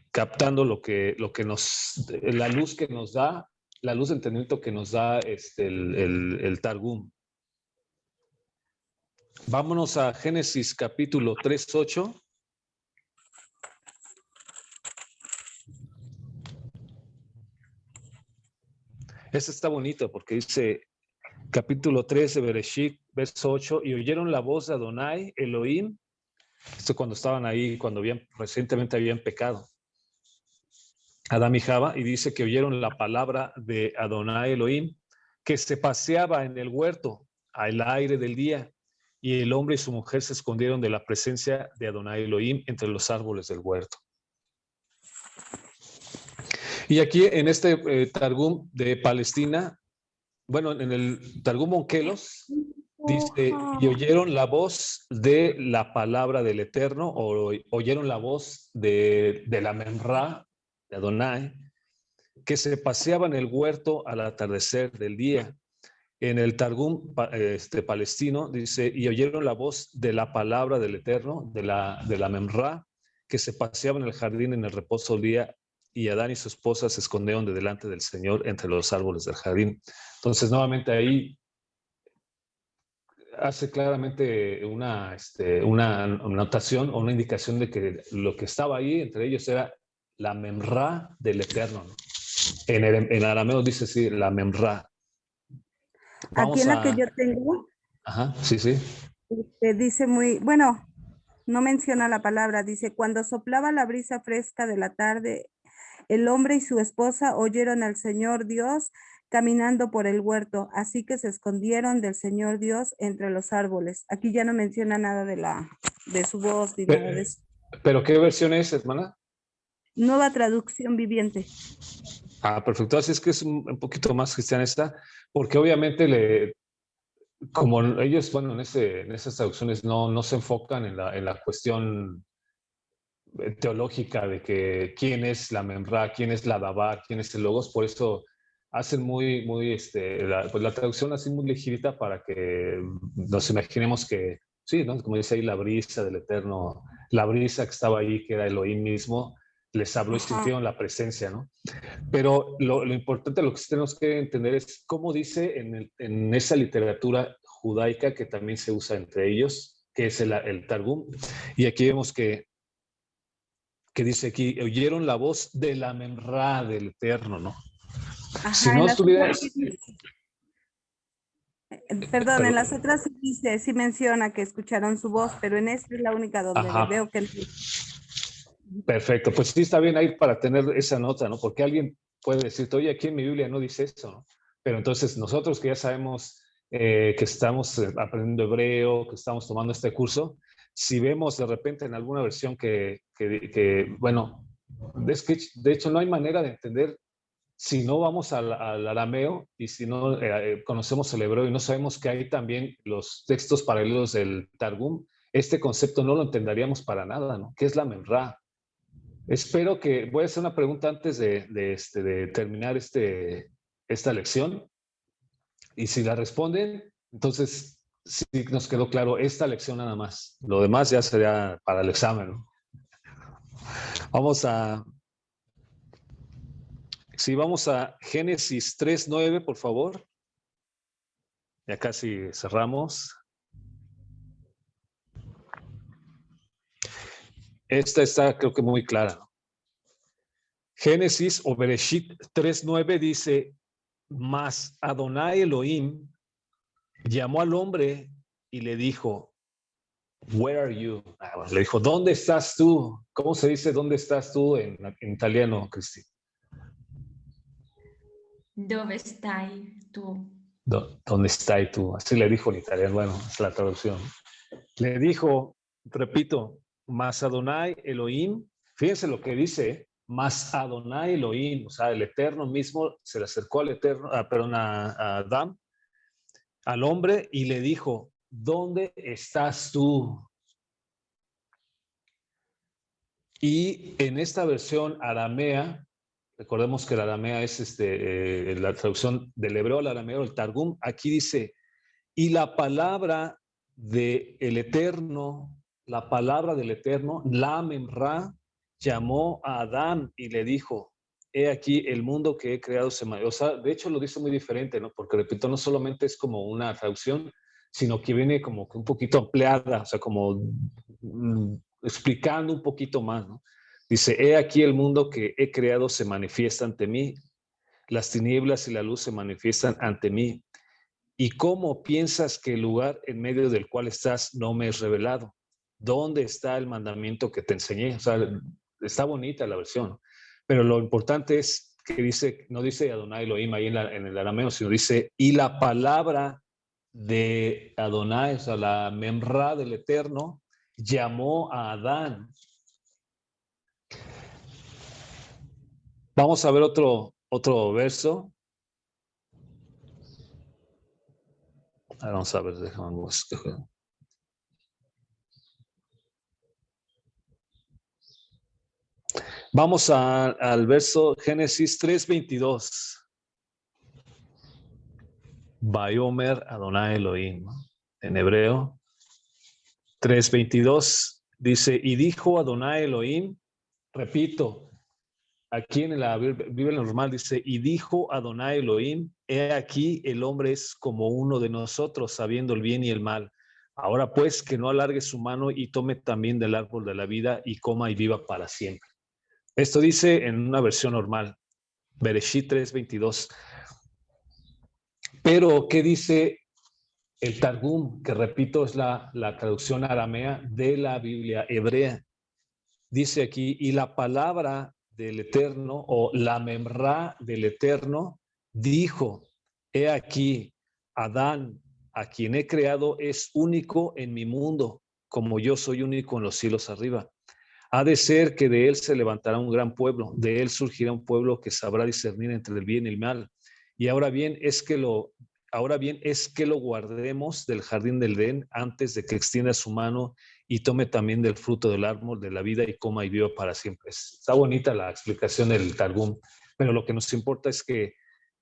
Speaker 1: captando la luz que nos da, la luz de entendimiento que nos da el Targum. Vámonos a Génesis capítulo 3:8. Este está bonito porque dice capítulo 3 de Bereshit, verso 8, y oyeron la voz de Adonai, Elohim, Esto cuando estaban ahí, cuando recientemente habían pecado. Adán y Java, y dice que oyeron la palabra de Adonai Elohim, que se paseaba en el huerto al aire del día, y el hombre y su mujer se escondieron de la presencia de Adonai Elohim entre los árboles del huerto. Y aquí en este Targum de Palestina, bueno, en el Targum Onkelos, dice, y oyeron la voz de la palabra del Eterno, o oyeron la voz de la Memra, de Adonai, que se paseaba en el huerto al atardecer del día. En el Targum palestino dice, y oyeron la voz de la palabra del Eterno, de la Memra, que se paseaba en el jardín en el reposo del día, y Adán y su esposa se escondieron de delante del Señor entre los árboles del jardín. Entonces, nuevamente ahí hace claramente una notación o una indicación de que lo que estaba ahí entre ellos era la Memra del Eterno, ¿no? En arameo dice sí, la Memra.
Speaker 5: Aquí en la que yo tengo,
Speaker 1: Ajá, sí, sí.
Speaker 5: dice muy, bueno, no menciona la palabra, dice, cuando soplaba la brisa fresca de la tarde, el hombre y su esposa oyeron al Señor Dios caminando por el huerto, así que se escondieron del Señor Dios entre los árboles. Aquí ya no menciona nada de su voz ni nada de eso.
Speaker 1: ¿Pero qué versión es, hermana?
Speaker 5: Nueva traducción viviente.
Speaker 1: Ah, perfecto. Así es que es un poquito más cristiana esta, porque obviamente como ellos, bueno, en esas traducciones no se enfocan en la cuestión teológica de que quién es la Memra, quién es la Dabar, quién es el Logos, por eso hacen muy la traducción así muy ligerita para que nos imaginemos que, sí, ¿no? Como dice ahí, la brisa del Eterno, la brisa que estaba ahí, que era Elohim mismo, les habló y sintieron la presencia, ¿no? Pero lo importante, lo que tenemos que entender es cómo dice en esa literatura judaica que también se usa entre ellos, que es el Targum, y aquí vemos que dice aquí, oyeron la voz de la Memra del Eterno, ¿no?
Speaker 5: Ajá,
Speaker 1: si no estuvieras...
Speaker 5: Perdón, en las otras sí dice, sí menciona que escucharon su voz, pero en esta es la única donde veo que...
Speaker 1: Perfecto, pues sí está bien ahí para tener esa nota, ¿no? Porque alguien puede decirte, oye, aquí en mi Biblia no dice eso, ¿no? Pero entonces nosotros que ya sabemos que estamos aprendiendo hebreo, que estamos tomando este curso, si vemos de repente en alguna versión que bueno, es que de hecho no hay manera de entender si no vamos al arameo y si no conocemos el hebreo y no sabemos que hay también los textos paralelos del Targum, este concepto no lo entenderíamos para nada, ¿no? ¿Qué es la Memra? Espero que, voy a hacer una pregunta antes de terminar esta lección. Y si la responden, entonces sí nos quedó claro esta lección nada más. Lo demás ya sería para el examen, ¿no? Vamos a Génesis 3:9, por favor. Ya casi cerramos. Esta está, creo que muy clara, ¿no? Génesis o Bereshit 3:9 dice, mas Adonai Elohim llamó al hombre y le dijo, where are you? Le dijo, ¿dónde estás tú? ¿Cómo se dice dónde estás tú en italiano, Cristi?
Speaker 8: ¿Dónde estás tú?
Speaker 1: ¿Dónde estás tú? Así le dijo en italiano, bueno, es la traducción. Le dijo, repito, mas Adonai Elohim, fíjense lo que dice, mas Adonai Elohim, o sea, el Eterno mismo se le acercó al Eterno, a Adán, al hombre, y le dijo, ¿dónde estás tú? Y en esta versión aramea, recordemos que la aramea es la traducción del hebreo al arameo, el Targum, aquí dice, y la palabra del Eterno, la Memra, llamó a Adán y le dijo, he aquí el mundo que he creado se me... O sea, de hecho lo dice muy diferente, ¿no? Porque, repito, no solamente es como una traducción, sino que viene como un poquito ampliada, o sea, como explicando un poquito más, ¿no? Dice, he aquí el mundo que he creado se manifiesta ante mí, las tinieblas y la luz se manifiestan ante mí. ¿Y cómo piensas que el lugar en medio del cual estás no me es revelado? ¿Dónde está el mandamiento que te enseñé? O sea, está bonita la versión, pero lo importante es que dice, no dice Adonai Elohim ahí en el arameo, sino dice, y la palabra de Adonai, o sea, la memra del Eterno, llamó a Adán. Vamos a ver otro verso. Vamos a ver, dejamos. Vamos al verso Génesis 3:22. Vayomer Adonai Elohim. En hebreo 3:22 dice, y dijo Adonai Elohim, repito, aquí en la Biblia normal dice, y dijo Adonai Elohim, he aquí el hombre es como uno de nosotros, sabiendo el bien y el mal. Ahora pues que no alargue su mano y tome también del árbol de la vida y coma y viva para siempre. Esto dice en una versión normal, Bereshit 3:22. Pero, ¿qué dice el Targum? Que repito, es la traducción aramea de la Biblia hebrea. Dice aquí, y la palabra del Eterno, o la memra del Eterno, dijo, he aquí, Adán, a quien he creado, es único en mi mundo, como yo soy único en los cielos arriba. Ha de ser que de él se levantará un gran pueblo, de él surgirá un pueblo que sabrá discernir entre el bien y el mal. Y ahora bien es que lo guardemos del jardín del Edén antes de que extienda su mano y tome también del fruto del árbol de la vida y coma y viva para siempre. Está bonita la explicación del Targum, pero lo que nos importa es que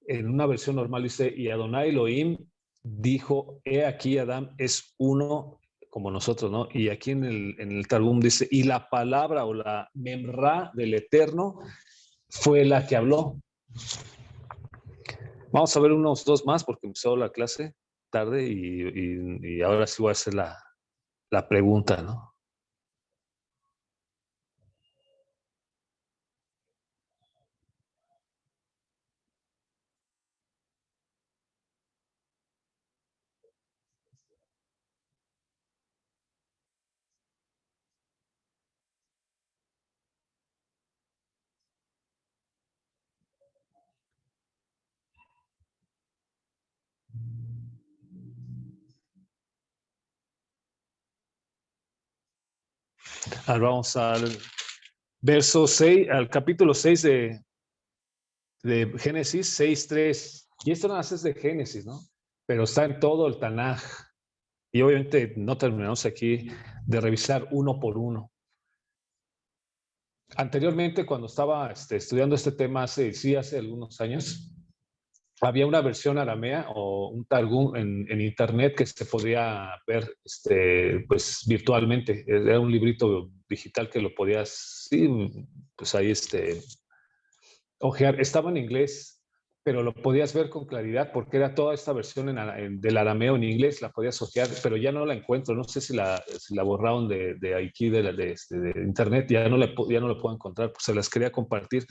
Speaker 1: en una versión normal dice, y Adonai Elohim dijo, he aquí Adán es uno como nosotros, ¿no? Y aquí en el Targum dice, y la palabra o la memra del Eterno fue la que habló. Vamos a ver unos dos más porque empezó la clase tarde y ahora sí voy a hacer la pregunta, ¿no? Ahora vamos al verso 6, al capítulo 6 de Génesis 6:3. Y esto nada más es de Génesis, ¿no? Pero está en todo el Tanaj. Y obviamente no terminamos aquí de revisar uno por uno. Anteriormente, cuando estaba estudiando este tema hace algunos años, había una versión aramea o un Targum en internet que se podía ver pues virtualmente. Era un librito digital que lo podías, sí, pues ahí ojear. Estaba en inglés, pero lo podías ver con claridad porque era toda esta versión del arameo en inglés, la podías ojear, pero ya no la encuentro. No sé si la borraron de aquí, de internet, ya no la puedo encontrar, pues se las quería compartir.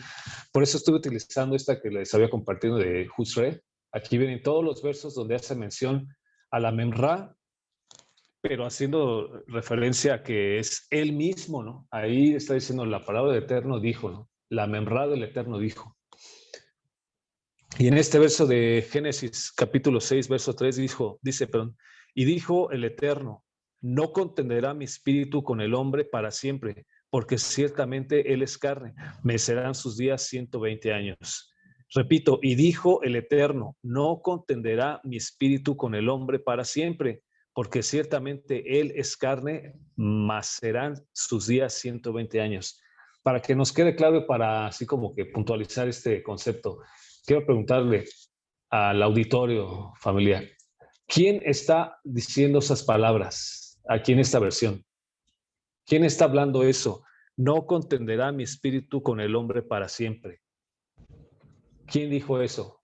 Speaker 1: Por eso estuve utilizando esta que les había compartido de Husre. Aquí vienen todos los versos donde hace mención a la memra, pero haciendo referencia a que es él mismo, ¿no? Ahí está diciendo la palabra del Eterno dijo, ¿no? La memra del Eterno dijo. Y en este verso de Génesis capítulo 6, verso 3 dice, y dijo el Eterno, no contenderá mi espíritu con el hombre para siempre, porque ciertamente él es carne, me serán sus días 120 años. Repito, y dijo el Eterno, no contenderá mi espíritu con el hombre para siempre, porque ciertamente él es carne, mas serán sus días 120 años. Para que nos quede claro, para así como que puntualizar este concepto, quiero preguntarle al auditorio familiar, ¿quién está diciendo esas palabras aquí en esta versión? ¿Quién está hablando eso? No contenderá mi espíritu con el hombre para siempre. ¿Quién dijo eso?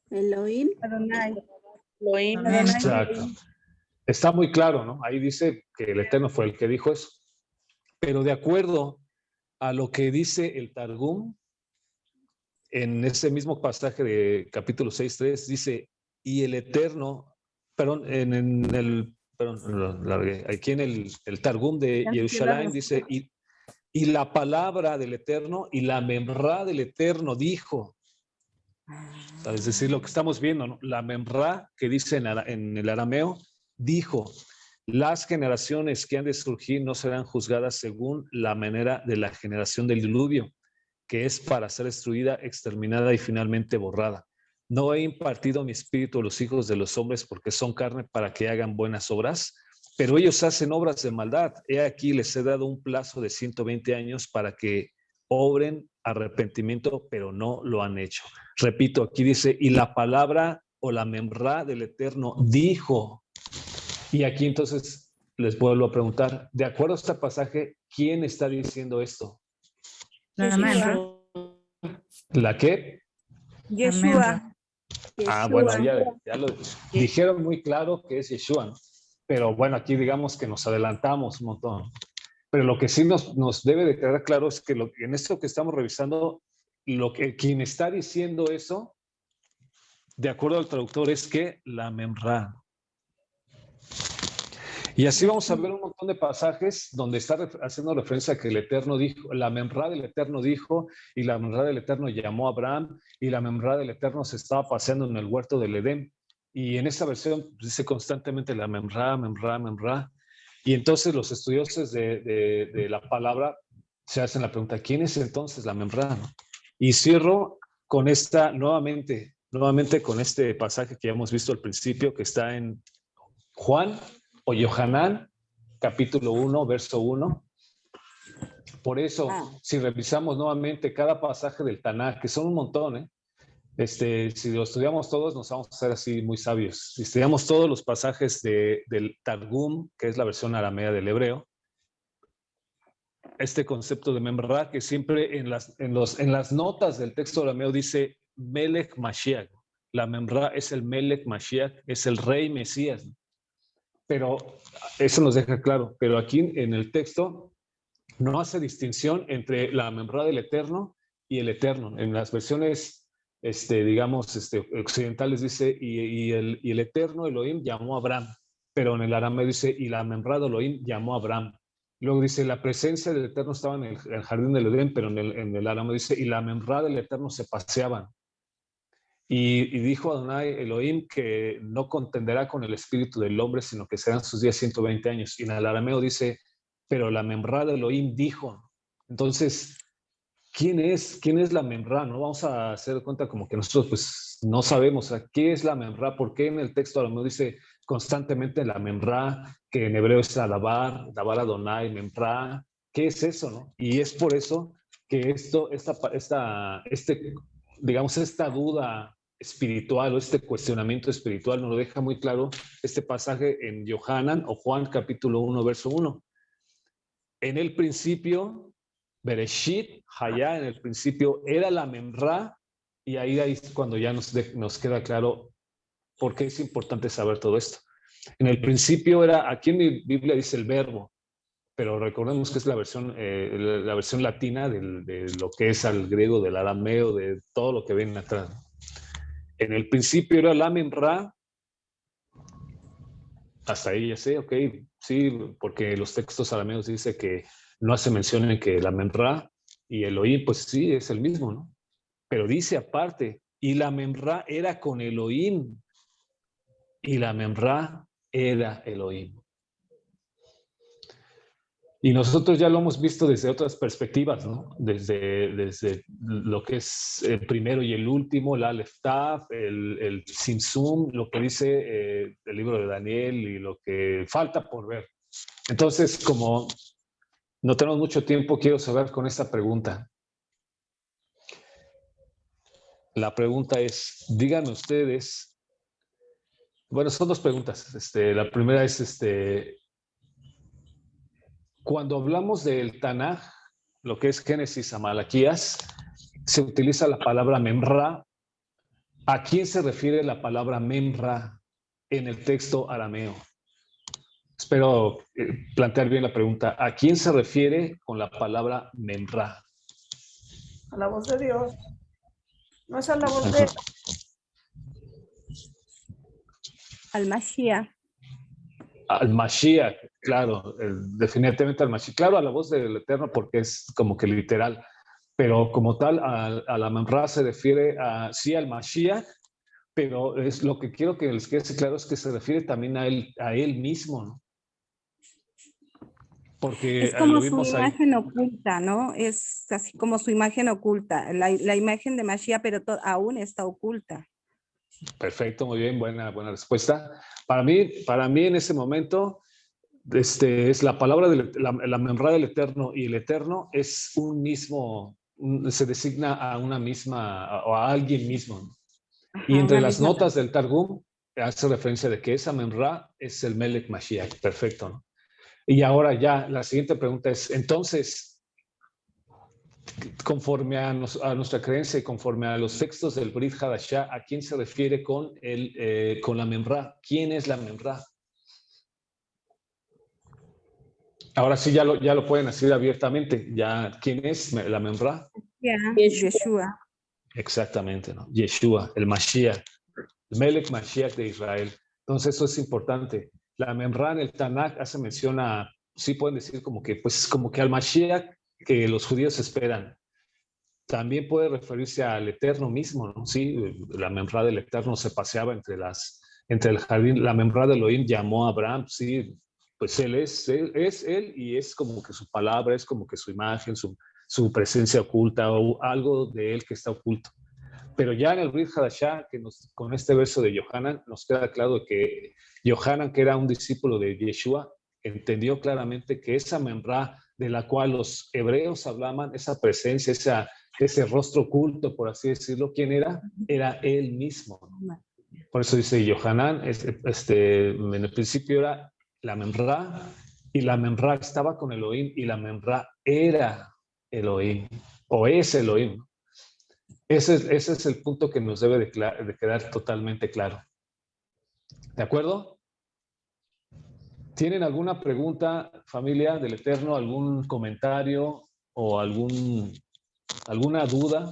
Speaker 5: Elohim.
Speaker 3: Elohim.
Speaker 1: Exacto. Está muy claro, ¿no? Ahí dice que el Eterno fue el que dijo eso. Pero de acuerdo a lo que dice el Targum, en ese mismo pasaje de capítulo 6:3 dice, y el Eterno, perdón, aquí en el Targum de Jerusalén dice, y la palabra del Eterno y la memra del Eterno dijo. O sea, es decir, lo que estamos viendo, ¿no? La memra que dice en el arameo, dijo, las generaciones que han de surgir no serán juzgadas según la manera de la generación del diluvio, que es para ser destruida, exterminada y finalmente borrada. No he impartido mi espíritu a los hijos de los hombres porque son carne para que hagan buenas obras, pero ellos hacen obras de maldad. He aquí les he dado un plazo de 120 años para que obren arrepentimiento, pero no lo han hecho. Repito, aquí dice, y la palabra o la memra del Eterno dijo. Y aquí entonces les vuelvo a preguntar, de acuerdo a este pasaje, ¿quién está diciendo esto?
Speaker 5: La memra.
Speaker 1: ¿La qué?
Speaker 5: Yeshua.
Speaker 1: Bueno, ya lo dijeron muy claro que es Yeshua, ¿no? Pero bueno, aquí digamos que nos adelantamos un montón. Pero lo que sí nos debe de quedar claro es que en esto que estamos revisando, quien está diciendo eso, de acuerdo al traductor, es que la memra. Y así vamos a ver un montón de pasajes donde está haciendo referencia a que el Eterno dijo, la memra del Eterno dijo, y la memra del Eterno llamó a Abraham, y la memra del Eterno se estaba paseando en el huerto del Edén. Y en esa versión dice constantemente la memra, memra, memra. Y entonces los estudiosos de la palabra se hacen la pregunta, ¿quién es entonces la memra? Y cierro con nuevamente con este pasaje que ya hemos visto al principio, que está en Juan o Yohanan, capítulo 1, verso 1. Por eso, si revisamos nuevamente cada pasaje del Tanaj, que son un montón, si lo estudiamos todos, nos vamos a hacer así muy sabios. Si estudiamos todos los pasajes del Targum, que es la versión aramea del hebreo, este concepto de memra, que siempre en las notas del texto arameo dice Melech Mashiach. La memra es el Melech Mashiach, es el rey Mesías. Pero eso nos deja claro. Pero aquí en el texto no hace distinción entre la memra del Eterno y el Eterno. En las versiones, occidentales dice, y el Eterno Elohim llamó a Abraham. Pero en el arameo dice, y la memra de Elohim llamó a Abraham. Luego dice, la presencia del Eterno estaba en el jardín del Edén, pero en el arameo dice, y la memra del Eterno se paseaban. Y dijo Adonai Elohim que no contenderá con el espíritu del hombre, sino que serán sus días 120 años. Y en el arameo dice, pero la memra de Elohim dijo. Entonces, ¿quién es la memra? No vamos a hacer cuenta como que nosotros pues no sabemos qué es la memra, por qué en el texto arameo dice constantemente la memra, que en hebreo es dabar Adonai, memra. ¿Qué es eso, no? Y es por eso que esta duda espiritual o este cuestionamiento espiritual nos lo deja muy claro este pasaje en Yohanan o Juan capítulo 1 verso 1. En el principio, Bereshit, Hayá, en el principio era la memra, y ahí es cuando ya nos queda claro por qué es importante saber todo esto. En el principio era, aquí en mi Biblia dice el verbo, pero recordemos que es la versión latina de lo que es al griego, del arameo, de todo lo que viene atrás. En el principio era la memra, hasta ahí ya sé, ok, sí, porque los textos arameos dicen que no hace mención en que la memra y Elohim, pues sí, es el mismo, ¿no? Pero dice aparte, y la memra era con Elohim, y la memra era Elohim. Y nosotros ya lo hemos visto desde otras perspectivas, ¿no? Desde lo que es el primero y el último, el Aleph Tav, el Simsum, lo que dice el libro de Daniel y lo que falta por ver. Entonces, como no tenemos mucho tiempo, quiero saber con esta pregunta. La pregunta es, díganme ustedes, bueno, son dos preguntas. La primera es, cuando hablamos del Tanaj, lo que es Génesis a Malaquías, se utiliza la palabra memra. ¿A quién se refiere la palabra memra en el texto arameo? Espero plantear bien la pregunta. ¿A quién se refiere con la palabra memra?
Speaker 2: A la voz de Dios. No, esa es la voz de...
Speaker 5: Al Mashiach.
Speaker 1: Al Mashiach, claro, definitivamente al Mashiach. Claro, a la voz del Eterno porque es como que literal, pero como tal, a la Memra se refiere sí al Mashiach, pero es lo que quiero que les quede claro es que se refiere también a él mismo, ¿no? Porque
Speaker 5: Es como
Speaker 1: lo
Speaker 5: su
Speaker 1: vimos ahí.
Speaker 5: imagen oculta, ¿no? Es así como su imagen oculta. La imagen de Mashiach, pero aún está oculta.
Speaker 1: Perfecto, muy bien, buena respuesta. Para mí en ese momento, es la palabra de la Memra del Eterno, y el Eterno es un mismo, se designa a una misma, o a alguien mismo, ¿no?
Speaker 5: Ajá,
Speaker 1: Y entre
Speaker 5: una
Speaker 1: las
Speaker 5: misma
Speaker 1: notas del Targum hace referencia de que esa Memra es el Melech Mashiach. Perfecto, ¿no? Y ahora ya, la siguiente pregunta es, entonces, conforme a nuestra creencia y conforme a los textos del Brit Hadashah, ¿a quién se refiere con la Memra? ¿Quién es la Memra? Ahora sí ya lo pueden decir abiertamente. Ya, ¿quién es la Memra?
Speaker 5: Yeshua.
Speaker 1: Exactamente, ¿no? Yeshua, el Mashiach, el Melech Mashiach de Israel. Entonces eso es importante. La Memra en el Tanakh hace mención a, sí pueden decir como que al Mashiach que los judíos esperan. También puede referirse al Eterno mismo, ¿no? Sí, la Memra del Eterno se paseaba entre el jardín. La Memra de Elohim llamó a Abraham, sí, pues él es él y es como que su palabra, es como que su imagen, su presencia oculta o algo de él que está oculto. Pero ya en el Brit Hadashah, con este verso de Yohanan, nos queda claro que Yohanan, que era un discípulo de Yeshua, entendió claramente que esa Memra de la cual los hebreos hablaban, esa presencia, ese rostro oculto, por así decirlo, ¿quién era? Era él mismo. Por eso dice Yohanan, en el principio era la Memra, y la Memra estaba con Elohim, y la Memra era Elohim, o es Elohim. Ese es el punto que nos debe de quedar totalmente claro. ¿De acuerdo? ¿Tienen alguna pregunta, familia del Eterno, algún comentario o alguna duda?